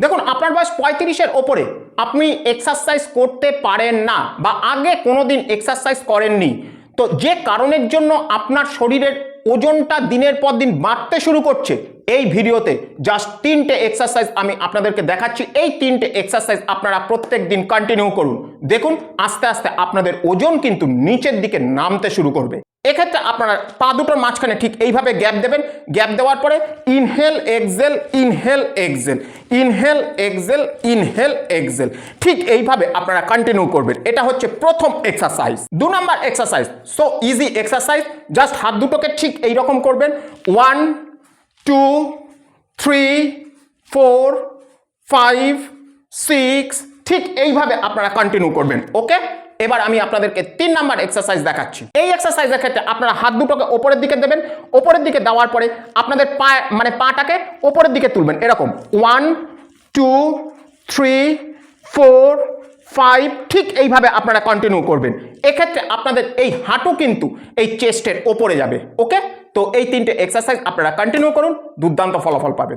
দেখুন, আপনার বয়স 35-এর ওপরে, আপনি এক্সারসাইজ করতে পারেন না বা আগে কোনোদিন এক্সারসাইজ করেননি, তো যে কারণের জন্য আপনার শরীরের ওজনটা দিনের পর দিন বাড়তে শুরু করছে, এই ভিডিওতে জাস্ট 3টে এক্সারসাইজ আমি আপনাদেরকে দেখাচ্ছি। এই 3টে এক্সারসাইজ আপনারা প্রত্যেক দিন কন্টিনিউ করুন, দেখুন আস্তে আস্তে আপনাদের ওজন কিন্তু নিচের দিকে নামতে শুরু করবে। এক্ষেত্রে আপনারা পা দুটোর মাঝখানে ঠিক এইভাবে গ্যাপ দেবেন। গ্যাপ দেওয়ার পরে inhale exhale, inhale exhale, inhale exhale, inhale exhale, ঠিক এইভাবে আপনারা কন্টিনিউ করবেন। এটা হচ্ছে প্রথম exercise. 2 number exercise, so easy exercise, just হাত দুটোকে ঠিক এইরকম করবেন। 1 2 3 4 5 6, ঠিক এইভাবে আপনারা কন্টিনিউ করবেন। ওকে, এবার আমি আপনাদেরকে 3 নাম্বার এক্সারসাইজ দেখাচ্ছি। এই এক্সারসাইজের ক্ষেত্রে আপনারা হাত দুটোকে ওপরের দিকে দেবেন। ওপরের দিকে দেওয়ার পরে আপনাদের পাটাকে ওপরের দিকে তুলবেন এরকম। 1 2 3 4 5, ঠিক এইভাবে আপনারা কন্টিনিউ করবেন। এক্ষেত্রে আপনাদের এই হাঁটু কিন্তু এই চেস্টের ওপরে যাবে। ওকে, তো এই 3টে এক্সারসাইজ আপনারা কন্টিনিউ করুন, দুর্দান্ত ফলাফল পাবেন।